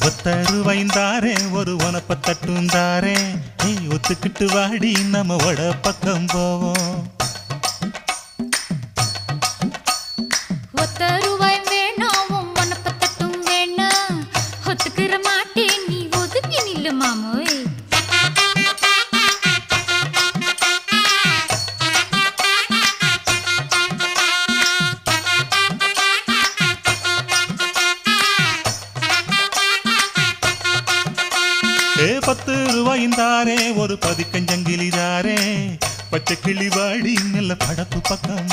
ஒத்தருவைந்தாரே ஒரு உனப்ப தட்டுந்தாரே ஒத்துக்கிட்டு வாடி நம்ம வட பக்கம் போவோம் ஒத்தருவாய் வேணாம் உனப்ப தட்டும் வேணா ஒத்துக்கிற மாட்டே நீ ஒதுங்கி நில்லு மாமோய் ₹10 ஒரு பதிக்கஞ்சங்கிலிதாரே பச்சை கிளி வாடி நல்ல படப்பு பக்கம்